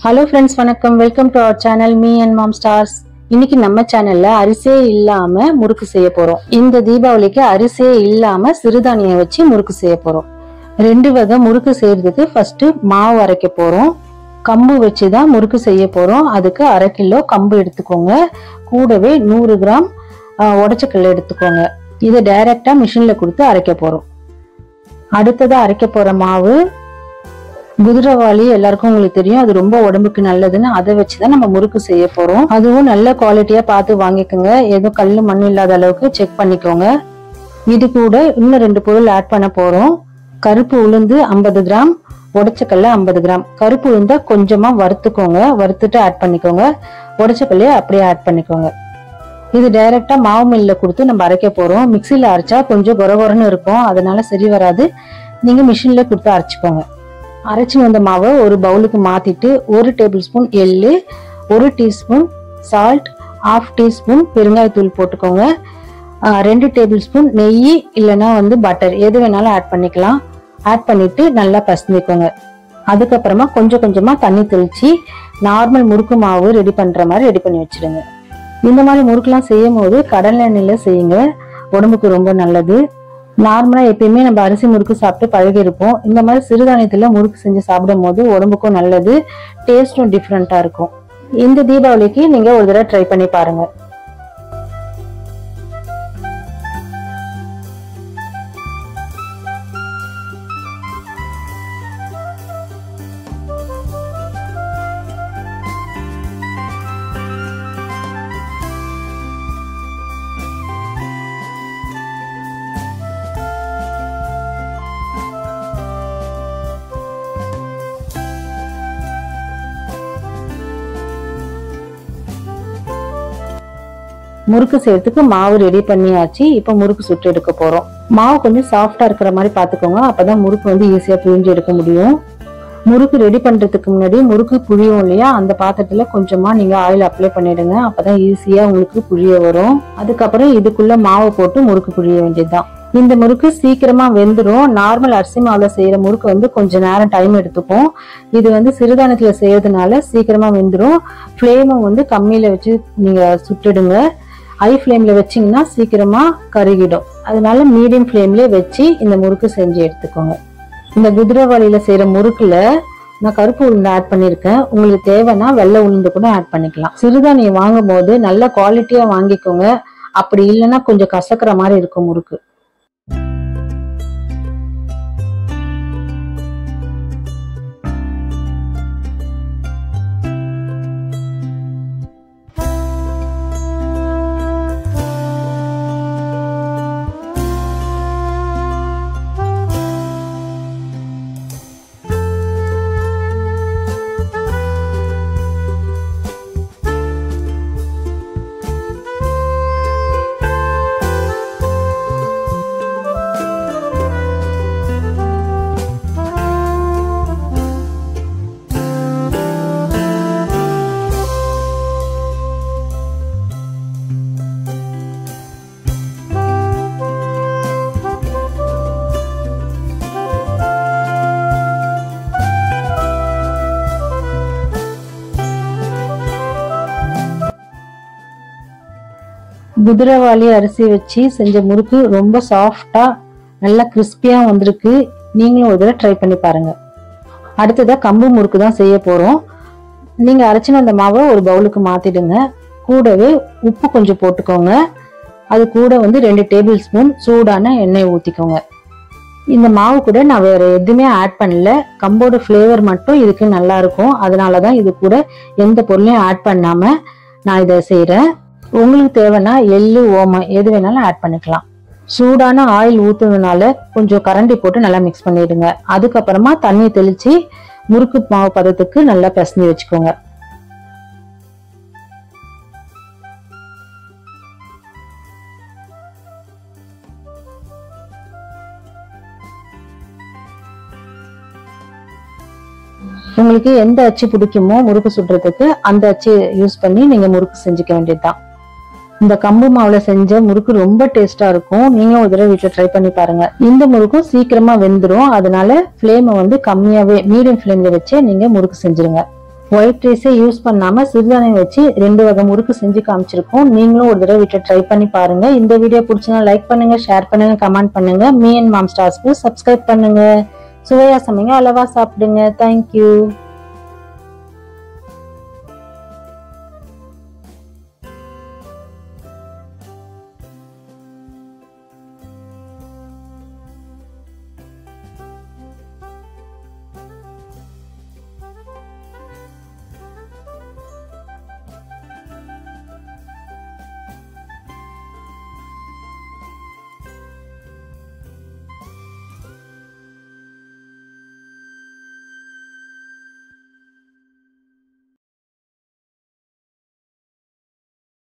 Hello friends, வணக்கம். Welcome to our channel Me and Mom Stars. இன்னைக்கு நம்ம சேனல்ல அரிசியே இல்லாம முறுக்கு செய்ய போறோம். இந்த தீபாவளிக்கு அரிசியே இல்லாம சிறுதானியம் வச்சு முறுக்கு செய்ய போறோம். ரெண்டு வகை முறுக்கு செய்யறதுக்கு ஃபர்ஸ்ட் மாவு அரைக்க போறோம். கம்பு வச்சு தான் முறுக்கு செய்ய போறோம். அதுக்கு 1/2 கிலோ கம்பு எடுத்துக்கோங்க. கூடவே 100 கிராம் உடைச்சக்கல்ல எடுத்துக்கோங்க. இதை டைரக்டா மிஷின்ல கொடுத்து அரைக்க போறோம். அடுத்ததா அரைக்க போற மாவு குதிரைவாளி எல்லாருக்கும் உங்களுக்கு தெரியும், அது ரொம்ப உடம்புக்கு நல்லதுன்னு அதை வச்சுதான் நம்ம முறுக்கு செய்ய போறோம். அதுவும் நல்ல குவாலிட்டியா பார்த்து வாங்கிக்கோங்க. ஏதோ கல்லு மண் இல்லாத அளவுக்கு செக் பண்ணிக்கோங்க. இது கூட இன்னும் 2 பொருள் ஆட் பண்ண போறோம். கருப்பு உளுந்து 50 கிராம், உடைச்சக்கல்ல 50 கிராம். கருப்பு உளுந்த கொஞ்சமா வறுத்துக்கோங்க, வறுத்துட்டு ஆட் பண்ணிக்கோங்க. உடைச்சக்கல்லையே அப்படியே ஆட் பண்ணிக்கோங்க. இது டைரக்டா மாவு மில்ல கொடுத்து நம்ம அரைக்க போறோம். மிக்சியில அரைச்சா கொஞ்சம் கொரகொரன்னு இருக்கும், அதனால சரி வராது. நீங்க மிஷின்ல கொடுத்து அரைச்சுக்கோங்க. அரைச்சி வந்த மாவை ஒரு பவுலுக்கு மாத்திட்டு 1 டேபிள் ஸ்பூன் எள்ளு, 1 டீஸ்பூன் சால்ட், 1/2 டீஸ்பூன் பெருங்காயத்தூள் போட்டுக்கோங்க. 2 டேபிள் ஸ்பூன் நெய் இல்லைன்னா பட்டர் எது வேணாலும் ஆட் பண்ணிக்கலாம். ஆட் பண்ணிட்டு நல்லா பசஞ்சிக்கோங்க. அதுக்கப்புறமா கொஞ்சம் கொஞ்சமா தண்ணி தெளிச்சு நார்மல் முறுக்கு மாவு ரெடி பண்ற மாதிரி ரெடி பண்ணி வச்சிடுங்க. இந்த மாதிரி முறுக்குலாம் செய்யும் போது கடலை எண்ணெயில செய்யுங்க, உடம்புக்கு ரொம்ப நல்லது. நார்மலா எப்பயுமே நம்ம அரிசி முறுக்கு சாப்பிட்டு பழகி இருப்போம். இந்த மாதிரி சிறுதானியத்துல முறுக்கு செஞ்சு சாப்பிடும் போது உடம்புக்கும் நல்லது, டேஸ்டும் டிஃப்ரெண்டா இருக்கும். இந்த தீபாவளிக்கு நீங்க ஒரு தடவை ட்ரை பண்ணி பாருங்க. முறுக்கு செய்யறதுக்கு மாவு ரெடி பண்ணியாச்சு. இப்ப முறுக்கு சுட்டு எடுக்க போறோம். மாவு கொஞ்சம் சாஃப்டா இருக்கிற மாதிரி பாத்துக்கோங்க, அப்பதான் முறுக்கு ஈஸியா புழிஞ்சு எடுக்க முடியும். முறுக்கு ரெடி பண்றதுக்கு முன்னாடி முறுக்கு புழியும் இல்லையா, அந்த பாத்திரத்துல கொஞ்சமா நீங்க ஆயில் அப்ளை பண்ணிடுங்க, அப்பதான் ஈஸியா உங்களுக்கு புழிய வரும். அதுக்கப்புறம் இதுக்குள்ள மாவு போட்டு முறுக்கு புழிய வேண்டியதுதான். இந்த முறுக்கு சீக்கிரமா வெந்துடும். நார்மல் அரிசி மாவுல செய்யற முறுக்கு கொஞ்ச நேரம் டைம் எடுத்துக்கும். இது சிறுதானியத்துல செய்யறதுனால சீக்கிரமா வெந்துடும். ஃபிளேமும் கம்மியில வச்சு நீங்க சுட்டுடுங்க. ஹை ஃப்ளேம்ல வச்சீங்கன்னா சீக்கிரமா கருகிடும். அதனால மீடியம் ஃப்ளேம்ல வச்சு இந்த முறுக்கு செஞ்சு எடுத்துக்கோங்க. இந்த குதிரைவாளியில செய்யற முறுக்குல நான் கருப்பு உளுந்து ஆட் பண்ணிருக்கேன். உங்களுக்கு தேவைன்னா வெள்ளை உளுந்து கூட ஆட் பண்ணிக்கலாம். சிறுதானியம் வாங்கும் போது நல்ல குவாலிட்டியா வாங்கிக்கோங்க. அப்படி இல்லைன்னா கொஞ்சம் கசக்கிற மாதிரி இருக்கும் முறுக்கு. குதிரைவாளி அரிசி வச்சு செஞ்ச முறுக்கு ரொம்ப சாஃப்டா நல்லா கிறிஸ்பியா வந்திருக்கு. நீங்களும் ஒரு தடவை ட்ரை பண்ணி பாருங்க. அடுத்ததா கம்பு முறுக்கு தான் செய்ய போறோம். நீங்க அரைச்சின அந்த மாவை ஒரு பவுலுக்கு மாத்திடுங்க. கூடவே உப்பு கொஞ்சம் போட்டுக்கோங்க. அது கூட 2 டேபிள் ஸ்பூன் சூடான எண்ணெய் ஊத்திக்கோங்க. இந்த மாவு கூட நான் வேற எதுவுமே ஆட் பண்ணல, கம்போட ஃபிளேவர் மட்டும் இதுக்கு நல்லா இருக்கும். அதனாலதான் இது கூட எந்த பொருளையும் ஆட் பண்ணாம நான் இதை செய்யறேன். உங்களுக்கு தேவைன்னா எள்ளு, ஓமம் எது வேணாலும் ஆட் பண்ணிக்கலாம். சூடான ஆயில் ஊத்துனதுனால கொஞ்சம் கரண்டி போட்டு நல்லா மிக்ஸ் பண்ணிடுங்க. அதுக்கப்புறமா தண்ணி தெளிச்சு முறுக்கு மாவு பதத்துக்கு நல்லா பிசைஞ்சு வச்சுக்கோங்க. உங்களுக்கு எந்த அச்சு பிடிக்குமோ முறுக்கு சுடுறதுக்கு அந்த அச்சு யூஸ் பண்ணி நீங்க முறுக்கு செஞ்சுக்க வேண்டியதுதான். இந்த கம்பு மாவுல செஞ்ச முறுக்கு ரொம்ப டேஸ்டா இருக்கும். நீங்க ஒரு தடவை வீட்டுல ட்ரை பண்ணி பாருங்க. இந்த முறுக்கும் சீக்கிரமா வெந்துடும். அதனால ஃப்ளேமை கம்மியாவே மீடியம் ஃப்ளேம்ல வச்சே நீங்க முறுக்கு செஞ்சிருங்க. ஒயிட் ரைஸை யூஸ் பண்ணாம சிறுதானியம் வச்சு 2 வகை முறுக்கு செஞ்சு காமிச்சிருக்கோம். நீங்களும் ஒரு தடவை வீட்டை ட்ரை பண்ணி பாருங்க. இந்த வீடியோ பிடிச்சா லைக் பண்ணுங்க, ஷேர் பண்ணுங்க, கமெண்ட் பண்ணுங்க. மீ அண்ட் மாம் ஸ்டார்ஸ்க்கு சப்ஸ்கிரைப் பண்ணுங்க. சுவையா சமைங்க, அளவா சாப்பிடுங்க. தேங்க்யூ.